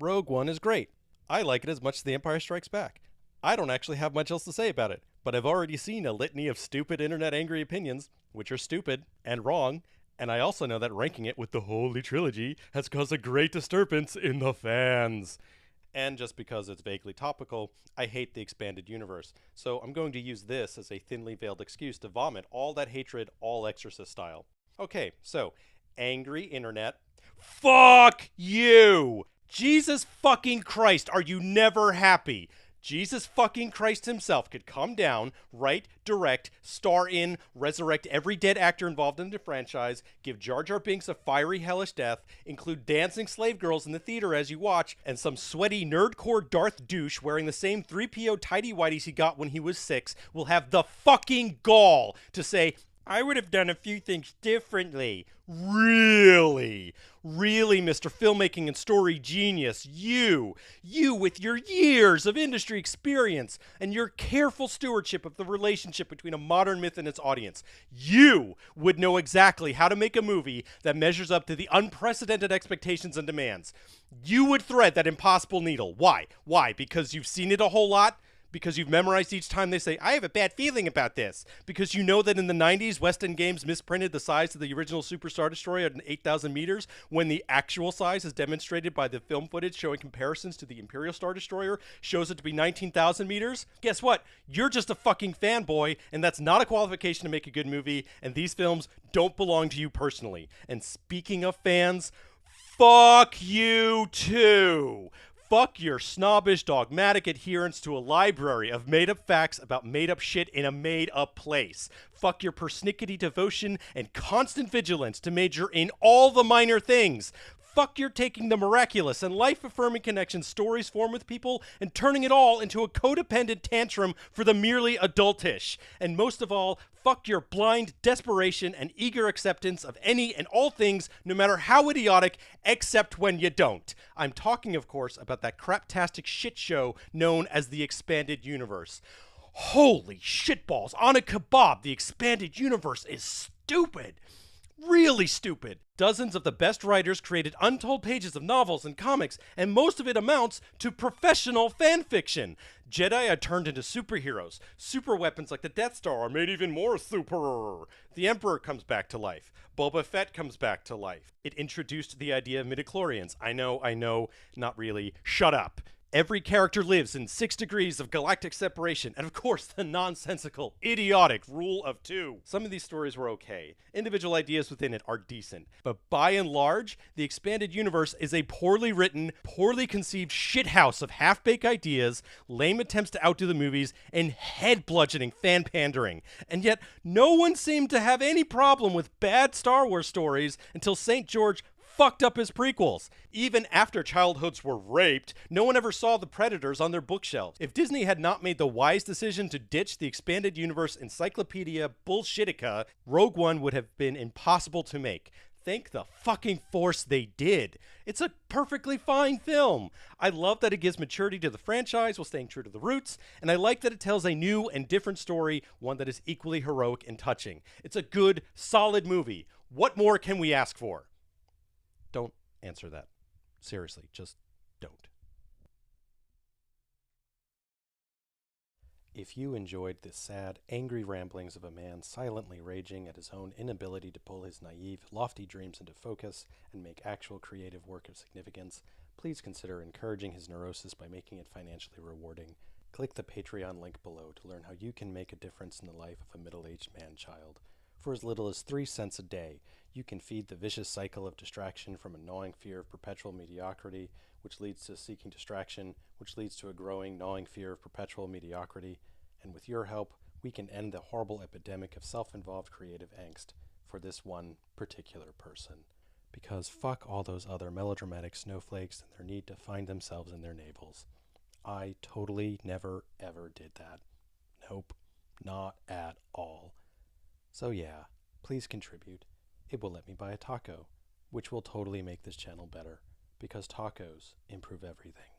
Rogue One is great. I like it as much as The Empire Strikes Back. I don't actually have much else to say about it, but I've already seen a litany of stupid internet angry opinions, which are stupid and wrong, and I also know that ranking it with the Holy Trilogy has caused a great disturbance in the fans. And just because it's vaguely topical, I hate the expanded universe. So I'm going to use this as a thinly veiled excuse to vomit all that hatred, all Exorcist style. Okay, so, angry internet. Fuck you! Jesus fucking Christ, are you never happy? Jesus fucking Christ himself could come down, write, direct, star in, resurrect every dead actor involved in the franchise, give Jar Jar Binks a fiery, hellish death, include dancing slave girls in the theater as you watch, and some sweaty nerdcore Darth douche wearing the same 3PO tighty-whities he got when he was 6 will have the fucking gall to say, I would have done a few things differently. Really? Really, Mr. Filmmaking and Story Genius, you with your years of industry experience and your careful stewardship of the relationship between a modern myth and its audience, you would know exactly how to make a movie that measures up to the unprecedented expectations and demands. You would thread that impossible needle. Why? Why? Because you've seen it a whole lot? Because you've memorized each time they say, I have a bad feeling about this. Because you know that in the 90s, West End Games misprinted the size of the original Super Star Destroyer at 8,000 meters, when the actual size, as demonstrated by the film footage showing comparisons to the Imperial Star Destroyer, shows it to be 19,000 meters. Guess what? You're just a fucking fanboy, and that's not a qualification to make a good movie, and these films don't belong to you personally. And speaking of fans, fuck you too. Fuck your snobbish, dogmatic adherence to a library of made-up facts about made-up shit in a made-up place. Fuck your persnickety devotion and constant vigilance to major in all the minor things. Fuck your taking the miraculous and life-affirming connections stories form with people and turning it all into a codependent tantrum for the merely adultish. And most of all, fuck your blind desperation and eager acceptance of any and all things, no matter how idiotic, except when you don't. I'm talking, of course, about that craptastic shit show known as the Expanded Universe. Holy shitballs on a kebab, the Expanded Universe is stupid. Really stupid. Dozens of the best writers created untold pages of novels and comics, and most of it amounts to professional fan fiction. Jedi are turned into superheroes. Super weapons like the Death Star are made even more super. The Emperor comes back to life. Boba Fett comes back to life. It introduced the idea of midichlorians. I know, not really. Shut up. Every character lives in 6 degrees of galactic separation, and of course the nonsensical, idiotic rule of 2. Some of these stories were okay. Individual ideas within it are decent. But by and large, the Expanded Universe is a poorly written, poorly conceived shithouse of half-baked ideas, lame attempts to outdo the movies, and head-bludgeoning fan pandering. And yet, no one seemed to have any problem with bad Star Wars stories until St. George fucked up his prequels. Even after childhoods were raped, no one ever saw the Predators on their bookshelves. If Disney had not made the wise decision to ditch the Expanded Universe encyclopedia bullshitica, Rogue One would have been impossible to make. Thank the fucking Force they did. It's a perfectly fine film. I love that it gives maturity to the franchise while staying true to the roots, and I like that it tells a new and different story, one that is equally heroic and touching. It's a good, solid movie. What more can we ask for? Don't answer that. Seriously, just don't. If you enjoyed the sad, angry ramblings of a man silently raging at his own inability to pull his naive, lofty dreams into focus and make actual creative work of significance, please consider encouraging his neurosis by making it financially rewarding. Click the Patreon link below to learn how you can make a difference in the life of a middle-aged man-child. For as little as 3 cents a day, you can feed the vicious cycle of distraction from a gnawing fear of perpetual mediocrity, which leads to seeking distraction, which leads to a growing, gnawing fear of perpetual mediocrity. And with your help, we can end the horrible epidemic of self-involved creative angst for this one particular person. Because fuck all those other melodramatic snowflakes and their need to find themselves in their navels. I totally never ever did that. Nope, not at all. So yeah, please contribute. It will let me buy a taco, which will totally make this channel better, because tacos improve everything.